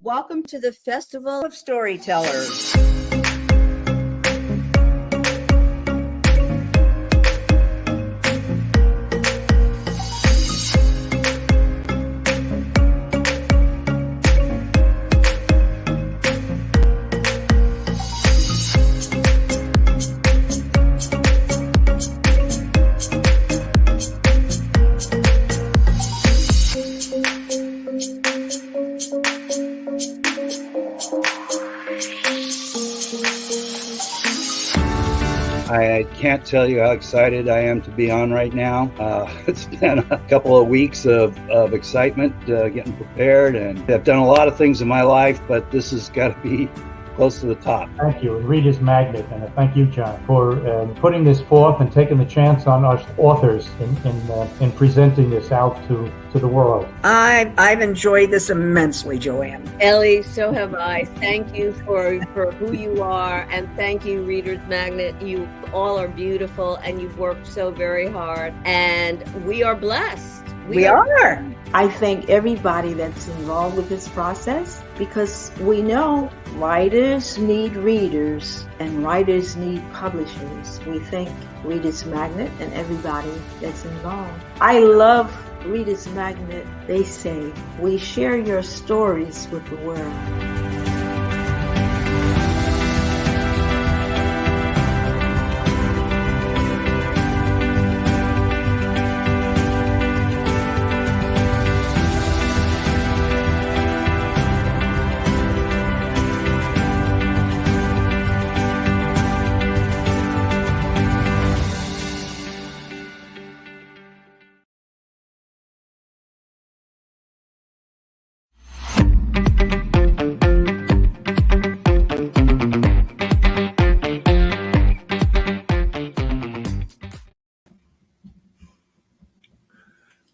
Welcome to the Festival of Storytellers. I can't tell you how excited I am to be on right now. It's been a couple of weeks of excitement getting prepared, and I've done a lot of things in my life, but this has got to be close to the top. Thank you, Reader's Magnet, and thank you, John, for putting this forth and taking the chance on our authors in presenting this out to the world. I've enjoyed this immensely, Joanne. Ellie, so have I. Thank you for who you are, and thank you, Reader's Magnet. You all are beautiful, and you've worked so very hard, and we are blessed. We are. I thank everybody that's involved with this process, because we know writers need readers and writers need publishers. We thank Reader's Magnet and everybody that's involved. I love Reader's Magnet. They say, we share your stories with the world.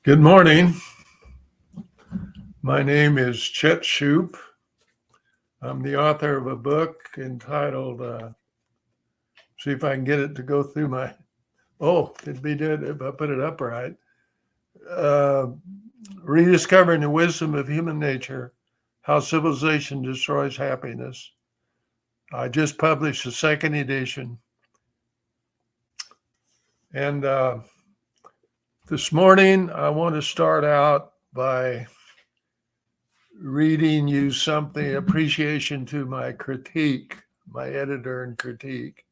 Good morning. My name is Chet Shupe. I'm the author of a book entitled, see if I can get it to go through my, it'd be good if I put it up right. Rediscovering the Wisdom of Human Nature, How Civilization Destroys Happiness. I just published the second edition. And this morning, I want to start out by reading you something, appreciation to my critique, my editor and critique.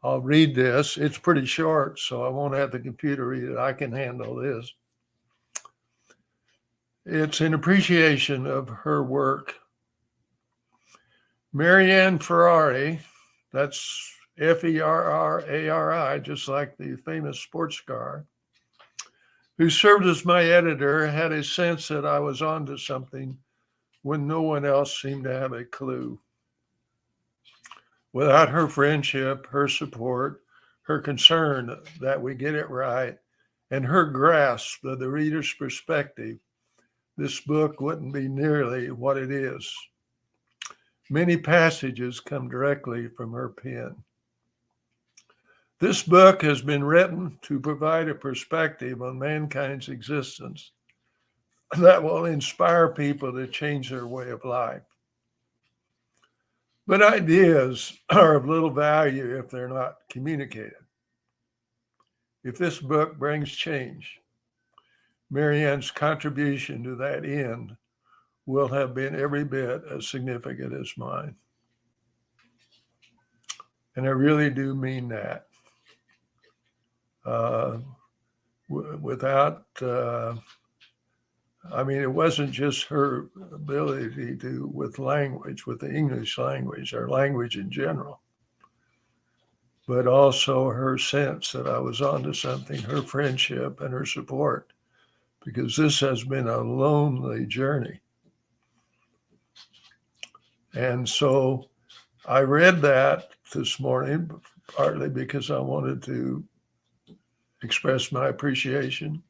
I'll read this. It's pretty short, so I won't have the computer read it. I can handle this. It's an appreciation of her work. Marianne Ferrari, that's Ferrari, just like the famous sports car, who served as my editor, had a sense that I was onto something when no one else seemed to have a clue. Without her friendship, her support, her concern that we get it right, and her grasp of the reader's perspective, this book wouldn't be nearly what it is. Many passages come directly from her pen. This book has been written to provide a perspective on mankind's existence that will inspire people to change their way of life. But ideas are of little value if they're not communicated. If this book brings change, Marianne's contribution to that end will have been every bit as significant as mine. And I really do mean that. It wasn't just her ability to, with language, with the English language, or language in general, but also her sense that I was onto something, her friendship and her support, because this has been a lonely journey. And so I read that this morning, partly because I wanted to express my appreciation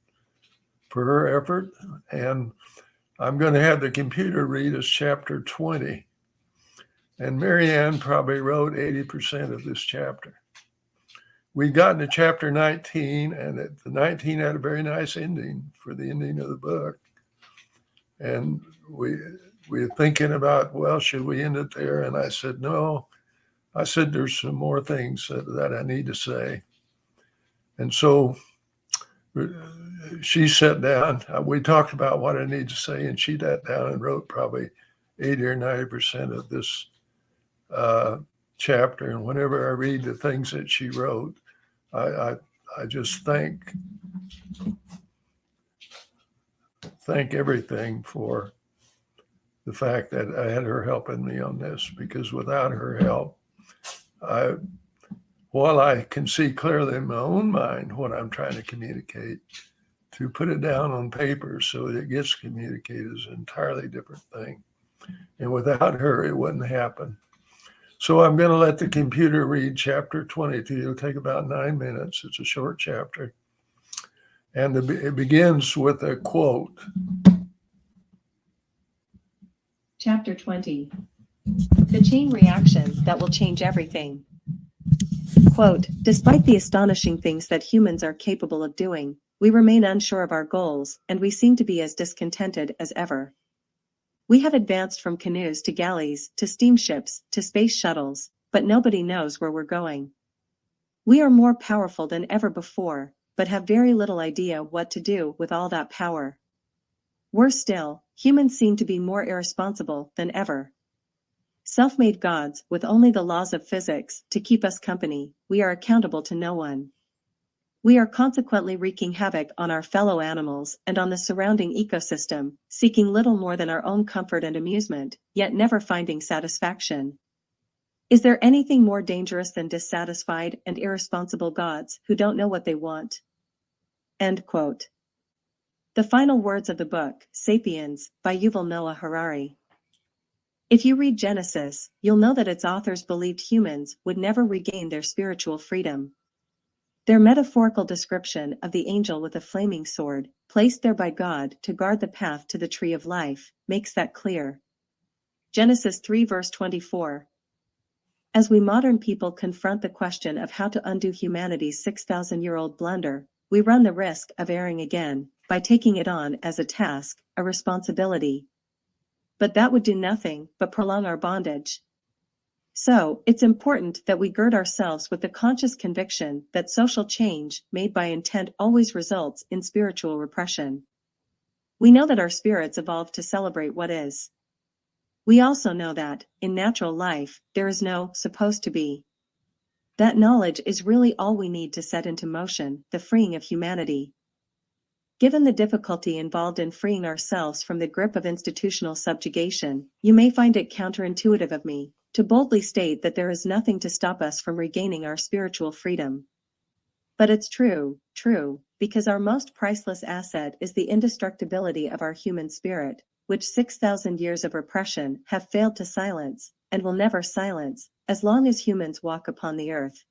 for her effort. And I'm going to have the computer read us chapter 20. And Marianne probably wrote 80% of this chapter. We got into chapter 19, and the 19 had a very nice ending for the ending of the book. And we're thinking about, well, should we end it there? And I said, no. I said, there's some more things that I need to say. And so she sat down. We talked about what I need to say, and she sat down and wrote probably 80 or 90% of this chapter. And whenever I read the things that she wrote, I just thank everything for the fact that I had her helping me on this, because without her help, while I can see clearly in my own mind what I'm trying to communicate, to put it down on paper so that it gets communicated is an entirely different thing. And without her, it wouldn't happen. So I'm going to let the computer read chapter 22. It'll take about 9 minutes. It's a short chapter. And it begins with a quote. Chapter 20. The chain reaction that will change everything. Quote, despite the astonishing things that humans are capable of doing, we remain unsure of our goals, and we seem to be as discontented as ever. We have advanced from canoes to galleys, to steamships, to space shuttles, but nobody knows where we're going. We are more powerful than ever before, but have very little idea what to do with all that power. Worse still, humans seem to be more irresponsible than ever. Self-made gods with only the laws of physics to keep us company, we are accountable to no one. We are consequently wreaking havoc on our fellow animals and on the surrounding ecosystem, seeking little more than our own comfort and amusement, yet never finding satisfaction. Is there anything more dangerous than dissatisfied and irresponsible gods who don't know what they want? End quote. The final words of the book, Sapiens, by Yuval Noah Harari. If you read Genesis, you'll know that its authors believed humans would never regain their spiritual freedom. Their metaphorical description of the angel with a flaming sword, placed there by God to guard the path to the tree of life, makes that clear. Genesis 3 verse 24. As we modern people confront the question of how to undo humanity's 6,000-year-old blunder, we run the risk of erring again, by taking it on as a task, a responsibility. But that would do nothing but prolong our bondage. So, it's important that we gird ourselves with the conscious conviction that social change made by intent always results in spiritual repression. We know that our spirits evolved to celebrate what is. We also know that, in natural life, there is no supposed to be. That knowledge is really all we need to set into motion the freeing of humanity. Given the difficulty involved in freeing ourselves from the grip of institutional subjugation, you may find it counterintuitive of me to boldly state that there is nothing to stop us from regaining our spiritual freedom. But it's true, because our most priceless asset is the indestructibility of our human spirit, which 6,000 years of repression have failed to silence, and will never silence, as long as humans walk upon the earth.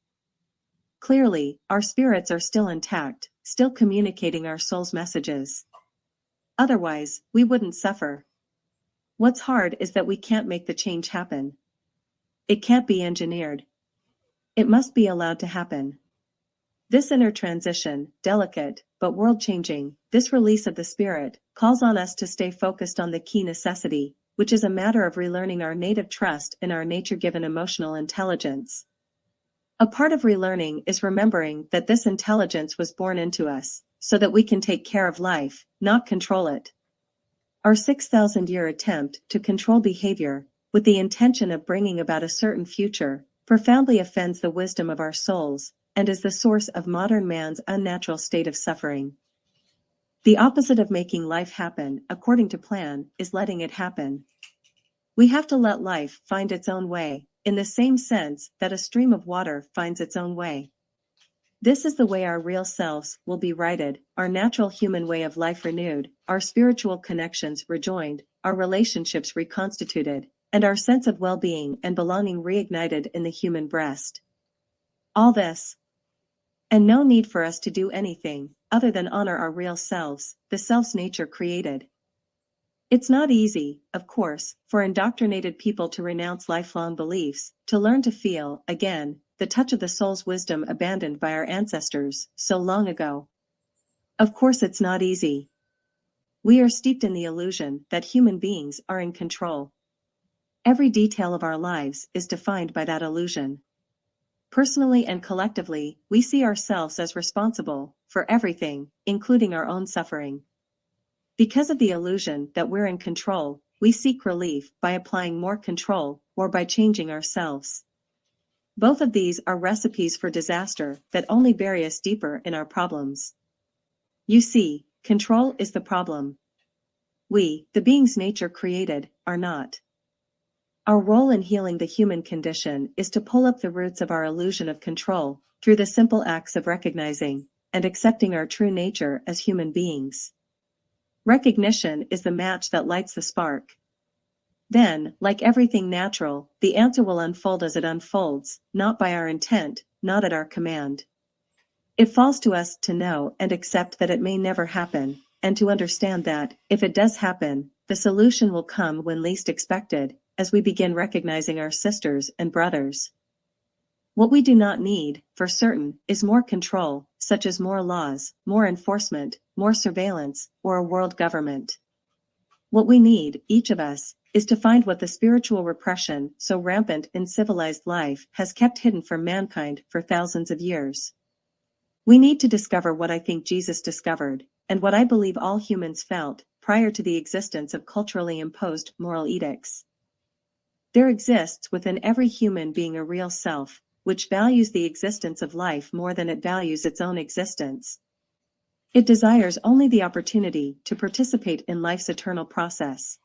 Clearly, our spirits are still intact, still communicating our soul's messages. Otherwise, we wouldn't suffer. What's hard is that we can't make the change happen. It can't be engineered. It must be allowed to happen. This inner transition, delicate, but world-changing, this release of the spirit, calls on us to stay focused on the key necessity, which is a matter of relearning our native trust in our nature-given emotional intelligence. A part of relearning is remembering that this intelligence was born into us, so that we can take care of life, not control it. Our 6,000-year attempt to control behavior, with the intention of bringing about a certain future, profoundly offends the wisdom of our souls, and is the source of modern man's unnatural state of suffering. The opposite of making life happen, according to plan, is letting it happen. We have to let life find its own way, in the same sense that a stream of water finds its own way. This is the way our real selves will be righted, our natural human way of life renewed, our spiritual connections rejoined, our relationships reconstituted, and our sense of well-being and belonging reignited in the human breast. All this, and no need for us to do anything other than honor our real selves, the selves nature created. It's not easy, of course, for indoctrinated people to renounce lifelong beliefs, to learn to feel, again, the touch of the soul's wisdom abandoned by our ancestors so long ago. Of course it's not easy. We are steeped in the illusion that human beings are in control. Every detail of our lives is defined by that illusion. Personally and collectively, we see ourselves as responsible for everything, including our own suffering. Because of the illusion that we're in control, we seek relief by applying more control or by changing ourselves. Both of these are recipes for disaster that only bury us deeper in our problems. You see, control is the problem. We, the beings nature created, are not. Our role in healing the human condition is to pull up the roots of our illusion of control through the simple acts of recognizing and accepting our true nature as human beings. Recognition is the match that lights the spark. Then, like everything natural, the answer will unfold as it unfolds, not by our intent, not at our command. It falls to us to know and accept that it may never happen, and to understand that, if it does happen, the solution will come when least expected, as we begin recognizing our sisters and brothers. What we do not need, for certain, is more control, such as more laws, more enforcement, more surveillance, or a world government. What we need, each of us, is to find what the spiritual repression, so rampant in civilized life, has kept hidden from mankind for thousands of years. We need to discover what I think Jesus discovered, and what I believe all humans felt, prior to the existence of culturally imposed moral edicts. There exists within every human being a real self, which values the existence of life more than it values its own existence. It desires only the opportunity to participate in life's eternal process.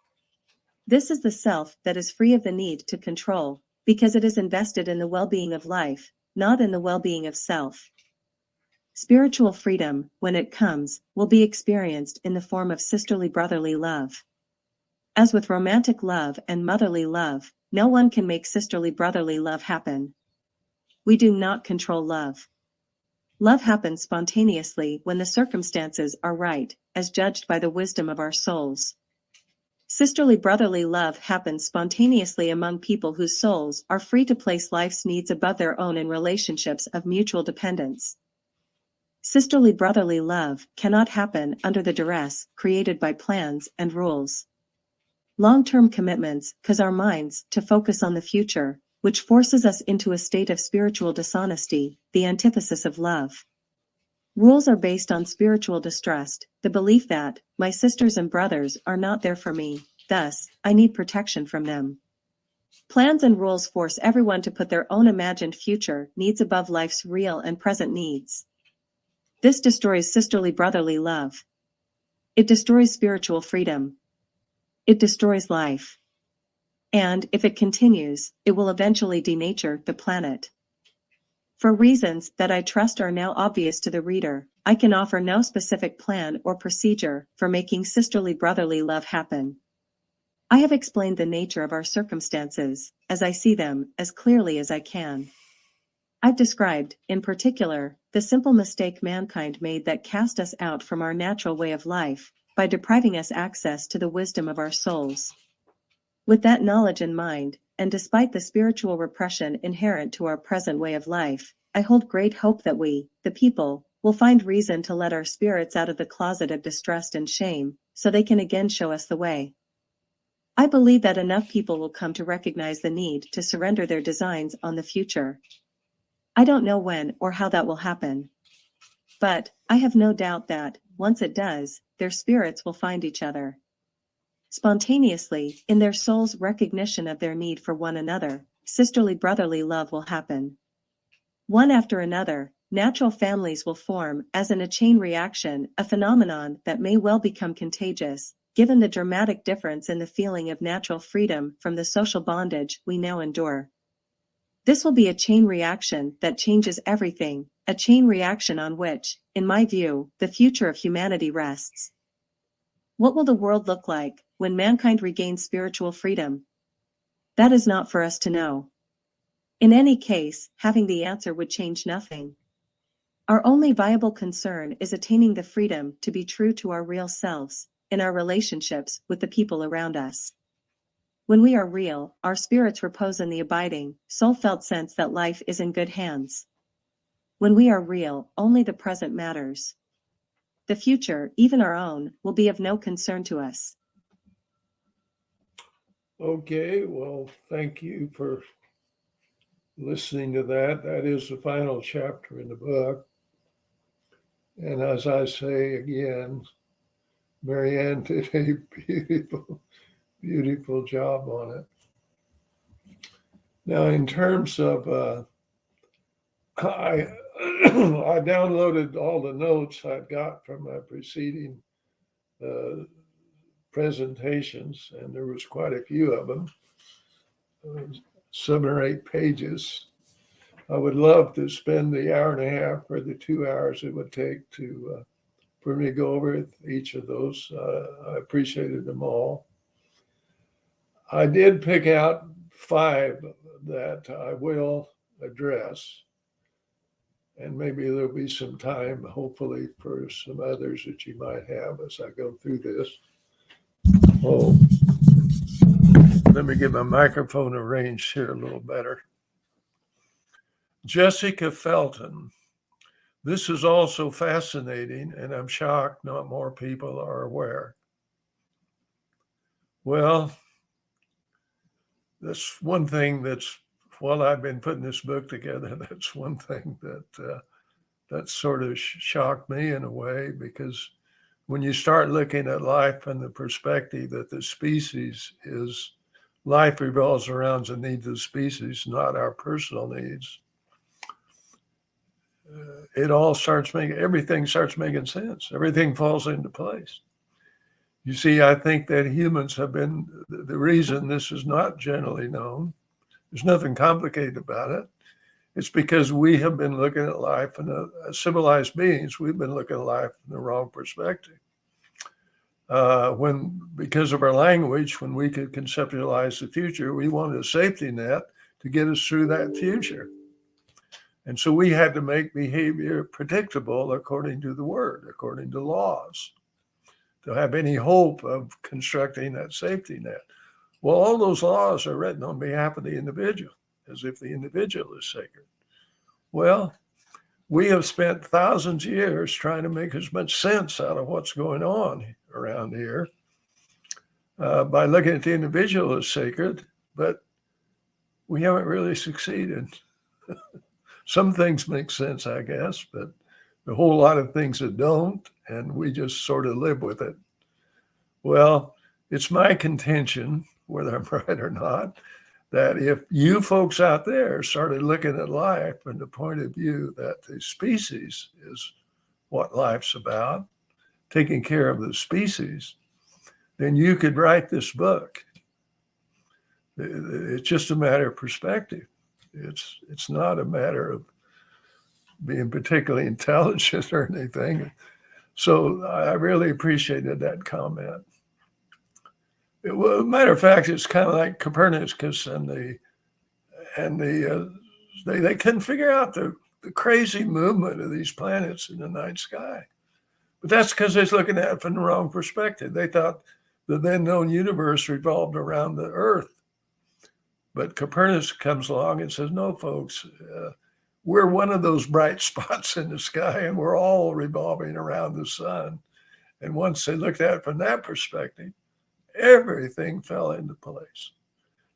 This is the self that is free of the need to control, because it is invested in the well-being of life, not in the well-being of self. Spiritual freedom, when it comes, will be experienced in the form of sisterly brotherly love. As with romantic love and motherly love, no one can make sisterly brotherly love happen. We do not control love. Love happens spontaneously when the circumstances are right, as judged by the wisdom of our souls. Sisterly brotherly love happens spontaneously among people whose souls are free to place life's needs above their own in relationships of mutual dependence. Sisterly brotherly love cannot happen under the duress created by plans and rules. Long-term commitments cause our minds to focus on the future, which forces us into a state of spiritual dishonesty, the antithesis of love. Rules are based on spiritual distrust, the belief that my sisters and brothers are not there for me, thus, I need protection from them. Plans and rules force everyone to put their own imagined future needs above life's real and present needs. This destroys sisterly brotherly love. It destroys spiritual freedom. It destroys life. And, if it continues, it will eventually denature the planet. For reasons that I trust are now obvious to the reader, I can offer no specific plan or procedure for making sisterly brotherly love happen. I have explained the nature of our circumstances, as I see them, as clearly as I can. I've described, in particular, the simple mistake mankind made that cast us out from our natural way of life, by depriving us access to the wisdom of our souls. With that knowledge in mind, and despite the spiritual repression inherent to our present way of life, I hold great hope that we, the people, will find reason to let our spirits out of the closet of distrust and shame, so they can again show us the way. I believe that enough people will come to recognize the need to surrender their designs on the future. I don't know when or how that will happen. But, I have no doubt that, once it does, their spirits will find each other. Spontaneously, in their soul's recognition of their need for one another, sisterly brotherly love will happen. One after another, natural families will form, as in a chain reaction, a phenomenon that may well become contagious, given the dramatic difference in the feeling of natural freedom from the social bondage we now endure. This will be a chain reaction that changes everything, a chain reaction on which, in my view, the future of humanity rests. What will the world look like when mankind regains spiritual freedom? That is not for us to know. In any case, having the answer would change nothing. Our only viable concern is attaining the freedom to be true to our real selves, in our relationships with the people around us. When we are real, our spirits repose in the abiding, soul-felt sense that life is in good hands. When we are real, only the present matters. The future, even our own, will be of no concern to us. Okay, well, thank you for listening to that. That is the final chapter in the book. And as I say again, Marianne did a beautiful, beautiful job on it. Now, in terms of, I I downloaded all the notes I'd got from my preceding presentations, and there was quite a few of them, 7 or 8 pages. I would love to spend the hour and a half or the 2 hours it would take to for me to go over each of those. I appreciated them all. I did pick out 5 that I will address, and maybe there'll be some time, hopefully, for some others that you might have as I go through this. Oh, let me get my microphone arranged here a little better. Jessica Felton. This is also fascinating, and I'm shocked not more people are aware. Well, that's one thing that's, while I've been putting this book together, that's one thing that sort of shocked me in a way, because when you start looking at life from the perspective that the species is, life revolves around the needs of the species, not our personal needs, it all starts making, everything starts making sense. Everything falls into place. You see, I think that humans have been, the reason this is not generally known, there's nothing complicated about it. It's because we have been looking at life, and as civilized beings, we've been looking at life in the wrong perspective. Because of our language, when we could conceptualize the future, we wanted a safety net to get us through that future. And so we had to make behavior predictable according to the word, according to laws, to have any hope of constructing that safety net. Well, all those laws are written on behalf of the individual, as if the individual is sacred. Well, we have spent thousands of years trying to make as much sense out of what's going on around here by looking at the individual as sacred, but we haven't really succeeded. Some things make sense, I guess, but a whole lot of things that don't, and we just sort of live with it. Well, it's my contention, whether I'm right or not, that if you folks out there started looking at life from the point of view that the species is what life's about, taking care of the species, then you could write this book. It's just a matter of perspective. It's not a matter of being particularly intelligent or anything. So I really appreciated that comment. Well, matter of fact, it's kind of like Copernicus and they couldn't figure out the crazy movement of these planets in the night sky. But that's because they're looking at it from the wrong perspective. They thought the then known universe revolved around the Earth. But Copernicus comes along and says, no, folks, we're one of those bright spots in the sky, and we're all revolving around the sun. And once they looked at it from that perspective, everything fell into place.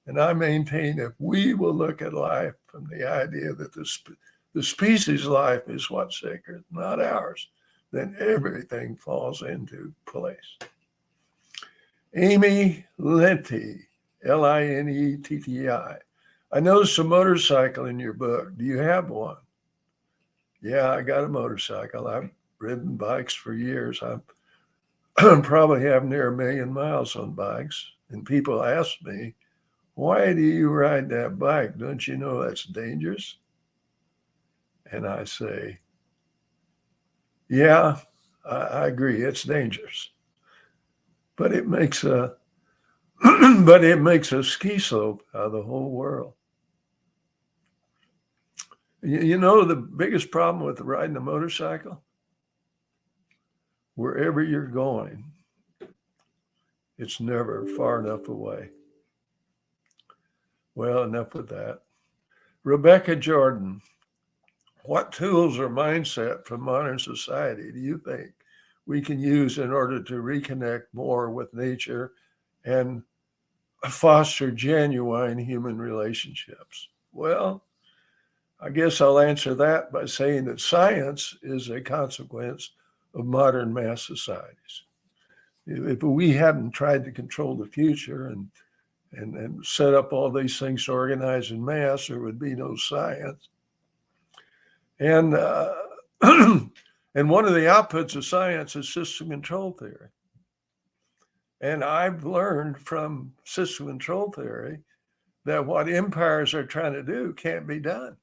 And I maintain if we will look at life from the idea that the species life is what's sacred, not ours, then everything falls into place. Amy Lenty, Linettii. I noticed a motorcycle in your book. Do you have one? Yeah, I got a motorcycle. I've ridden bikes for years. I probably have near 1 million miles on bikes. And people ask me, why do you ride that bike? Don't you know that's dangerous? And I say, yeah, I agree. It's dangerous. But it makes a ski slope out of the whole world. You know the biggest problem with riding a motorcycle? Wherever you're going, it's never far enough away. Well, enough with that. Rebecca Jordan, what tools or mindset from modern society do you think we can use in order to reconnect more with nature and foster genuine human relationships? Well, I guess I'll answer that by saying that science is a consequence of modern mass societies. If we hadn't tried to control the future and set up all these things to organize in mass, there would be no science. And and one of the outputs of science is system control theory. And I've learned from system control theory that what empires are trying to do can't be done.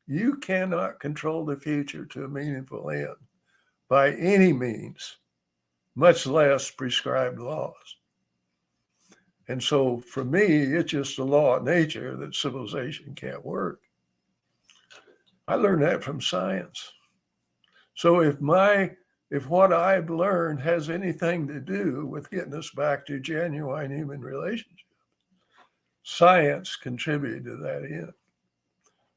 You cannot control the future to a meaningful end by any means, much less prescribed laws. And so for me, it's just a law of nature that civilization can't work. I learned that from science. So if what I've learned has anything to do with getting us back to genuine human relationships, science contributed to that end.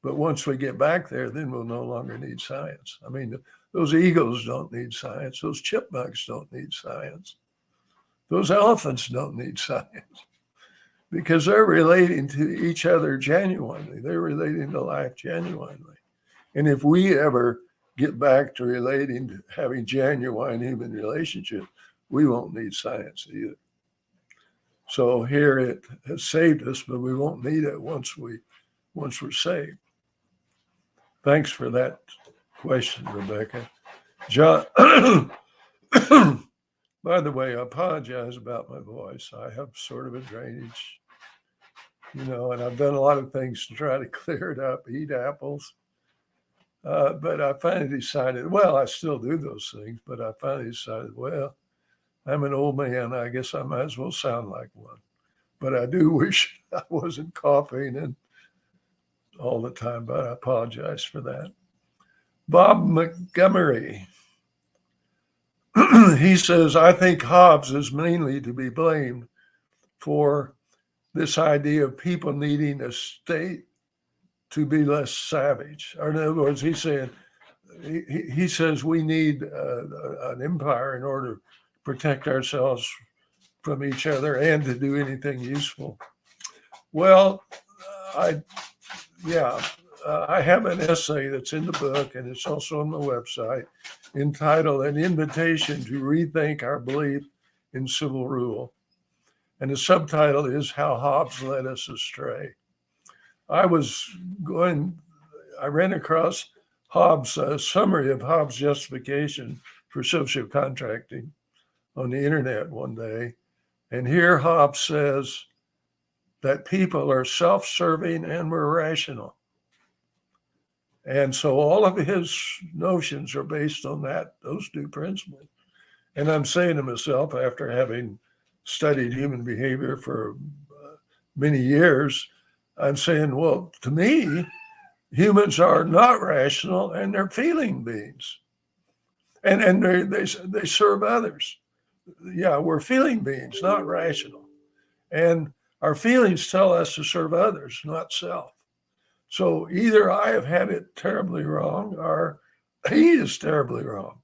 But once we get back there, then we'll no longer need science. I mean, those eagles don't need science. Those chipmunks don't need science. Those elephants don't need science because they're relating to each other genuinely. They're relating to life genuinely. And if we ever get back to relating to having genuine human relationships, we won't need science either. So here it has saved us, but we won't need it once we're saved. Thanks for that question, Rebecca. John, by the way, I apologize about my voice. I have sort of a drainage, and I've done a lot of things to try to clear it up, eat apples. But I finally decided, well, I still do those things, but I finally decided, well, I'm an old man. I guess I might as well sound like one. But I do wish I wasn't coughing and all the time, but I apologize for that. Bob Montgomery, he says, I think Hobbes is mainly to be blamed for this idea of people needing a state to be less savage. Or in other words, he says we need an empire in order to protect ourselves from each other and to do anything useful. Well, I have an essay that's in the book, and it's also on my website, entitled An Invitation to Rethink Our Belief in Civil Rule. And the subtitle is How Hobbes Led Us Astray. I ran across Hobbes' summary of Hobbes' justification for social contracting on the internet one day. And here Hobbes says that people are self-serving and we're rational. And so all of his notions are based on those two principles. And I'm saying to myself, after having studied human behavior for many years, I'm saying, well, to me, humans are not rational and they're feeling beings. And they serve others. Yeah, we're feeling beings, not rational. And our feelings tell us to serve others, not self. So either I have had it terribly wrong or he is terribly wrong.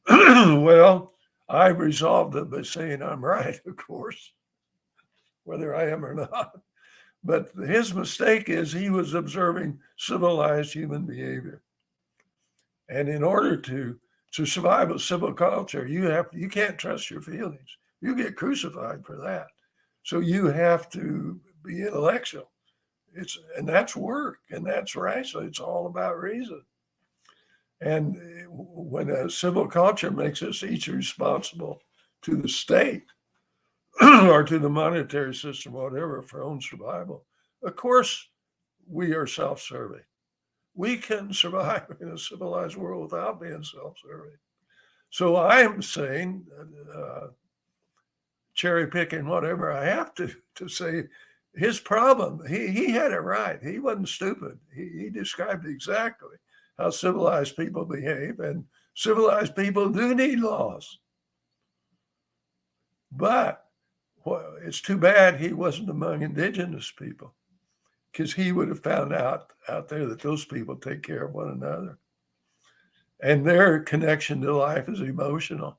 Well, I've resolved it by saying I'm right, of course, whether I am or not. But his mistake is he was observing civilized human behavior. And in order to survive a civil culture, you can't trust your feelings. You get crucified for that. So you have to be intellectual. And that's work, and that's rational. It's all about reason. And when a civil culture makes us each responsible to the state or to the monetary system, whatever, for own survival, of course, we are self-serving. We can survive in a civilized world without being self-serving. So I am saying, cherry picking whatever I have to say, his problem, he had it right. He wasn't stupid. He described exactly how civilized people behave, and civilized people do need laws. But it's too bad he wasn't among indigenous people, because he would have found out there that those people take care of one another. and their connection to life is emotional.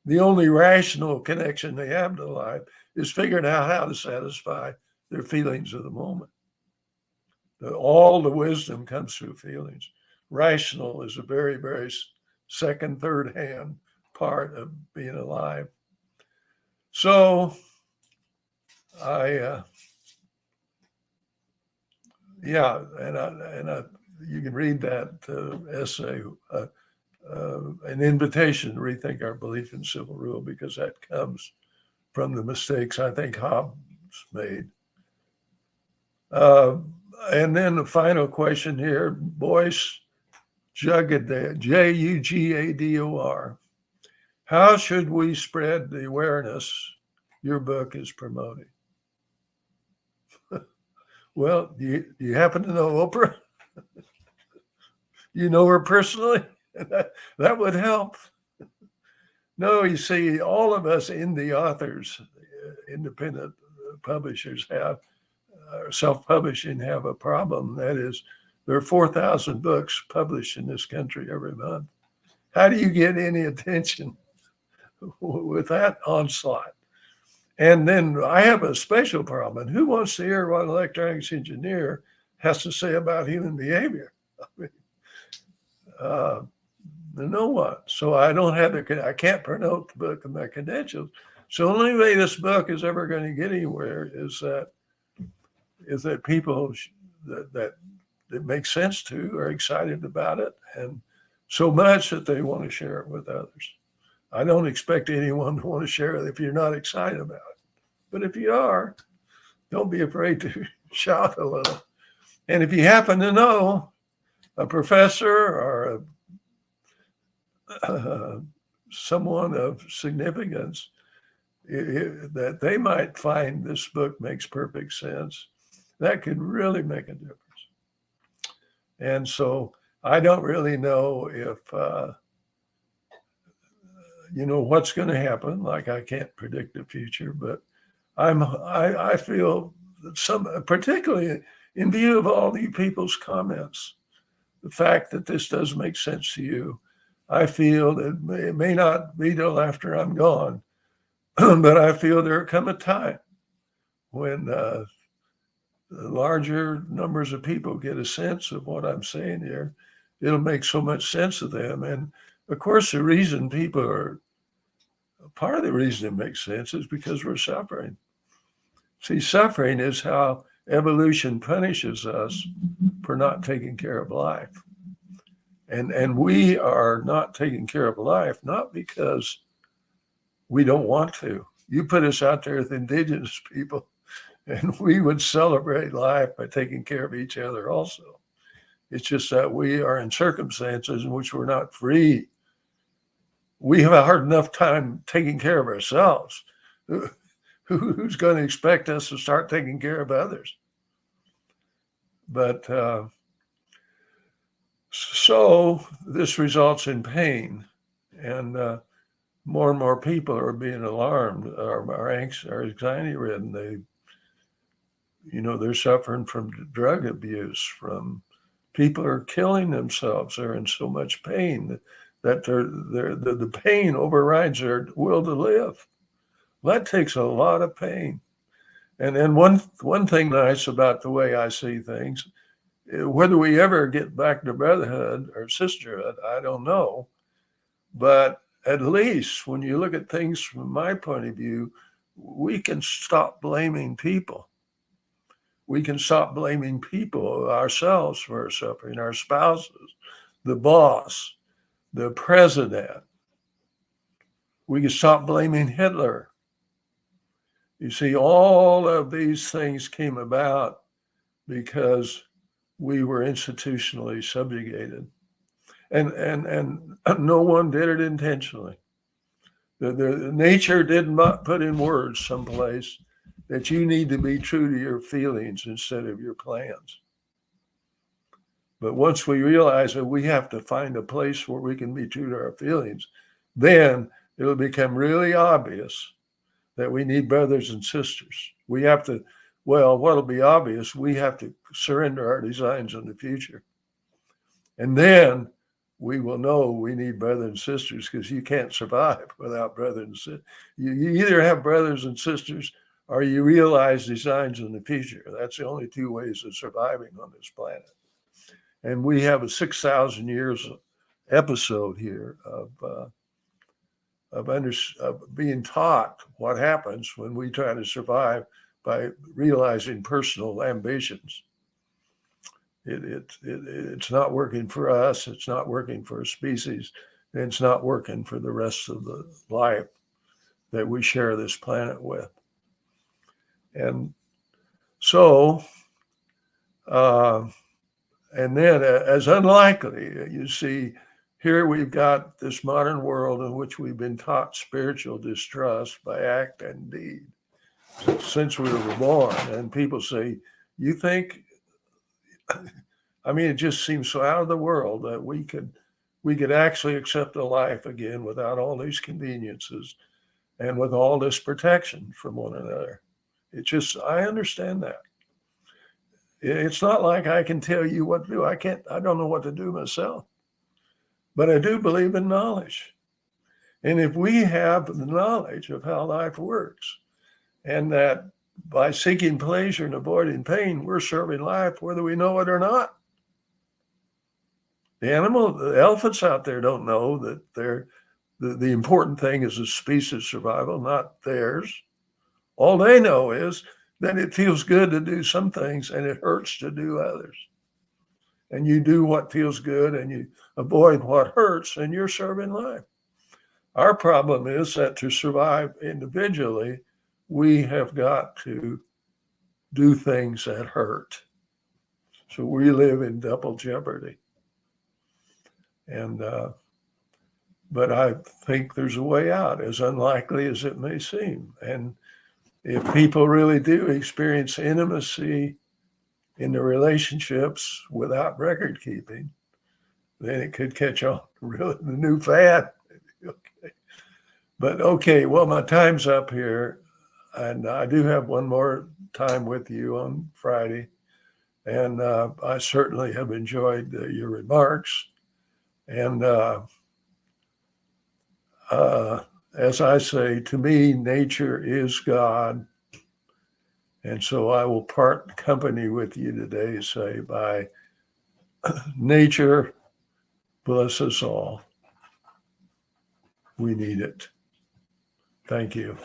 The only rational connection they have to life is figuring out how to satisfy their feelings of the moment. All the wisdom comes through feelings. Rational is a very, very second, third hand part of being alive. So you can read that essay, an invitation to rethink our belief in civil rule, because that comes from the mistakes I think Hobbes made. And then the final question here, Boyce Jugador, Jugador. How should we spread the awareness your book is promoting? Well, do you happen to know Oprah? You know her personally? That would help. No, you see, all of us indie authors, independent publishers have, self-publishing have a problem. That is, there are 4,000 books published in this country every month. How do you get any attention with that onslaught? And then I have a special problem. And who wants to hear what an electronics engineer has to say about human behavior? I mean, no one. So I don't have I can't promote the book and my credentials. So the only way this book is ever going to get anywhere is that people that it makes sense to are excited about it, and so much that they want to share it with others. I don't expect anyone to want to share it if you're not excited about it. But if you are, don't be afraid to shout a little. And if you happen to know a professor or someone of significance that they might find this book makes perfect sense, that could really make a difference. And so I don't really know if, what's going to happen. Like, I can't predict the future, but I feel that particularly in view of all you people's comments, the fact that this does make sense to you, I feel that it may not be till after I'm gone, but I feel there will come a time when larger numbers of people get a sense of what I'm saying here. It'll make so much sense to them. And of course, part of the reason it makes sense is because we're suffering. See, suffering is how evolution punishes us for not taking care of life. And we are not taking care of life, not because we don't want to. You put us out there with indigenous people, and we would celebrate life by taking care of each other also. It's just that we are in circumstances in which we're not free. We have a hard enough time taking care of ourselves. Who's going to expect us to start taking care of others? But so this results in pain, and more people are being alarmed, are anxious, are anxiety ridden. They're suffering from drug abuse, from people are killing themselves. They're in so much pain that the pain overrides their will to live. That takes a lot of pain. And then one thing nice about the way I see things, whether we ever get back to brotherhood or sisterhood, I don't know. But at least when you look at things from my point of view, we can stop blaming people. We can stop blaming people, ourselves, for our suffering, our spouses, the boss, the president. We can stop blaming Hitler. You see, all of these things came about because we were institutionally subjugated. And no one did it intentionally. The nature did not put in words someplace that you need to be true to your feelings instead of your plans. But once we realize that we have to find a place where we can be true to our feelings, then it'll become really obvious that we need brothers and sisters. We have to, what'll be obvious, we have to surrender our designs on the future. And then we will know we need brothers and sisters, because you can't survive without brothers and sisters. You either have brothers and sisters or you realize designs in the future. That's the only two ways of surviving on this planet. And we have a 6,000 years episode here of being taught what happens when we try to survive by realizing personal ambitions. It's not working for us. It's not working for a species. And it's not working for the rest of the life that we share this planet with. And so, and then as unlikely, you see, here we've got this modern world in which we've been taught spiritual distrust by act and deed since we were born. And people say, you think, I mean, it just seems so out of the world that we could actually accept a life again without all these conveniences and with all this protection from one another. I understand that. It's not like I can tell you what to do. I don't know what to do myself, but I do believe in knowledge. And if we have the knowledge of how life works, and that by seeking pleasure and avoiding pain, we're serving life whether we know it or not. The elephants out there don't know that the important thing is the species survival, not theirs. All they know is that it feels good to do some things and it hurts to do others. And you do what feels good and you avoid what hurts, and you're serving life. Our problem is that to survive individually, we have got to do things that hurt. So we live in double jeopardy. And, but I think there's a way out, as unlikely as it may seem. And if people really do experience intimacy in the relationships without record keeping, then it could catch on, really, the new fad. Okay. But okay, well, my time's up here. And I do have one more time with you on Friday. And I certainly have enjoyed your remarks. And as I say, to me, nature is God. And so I will part company with you today, say, by nature, bless us all. We need it. Thank you.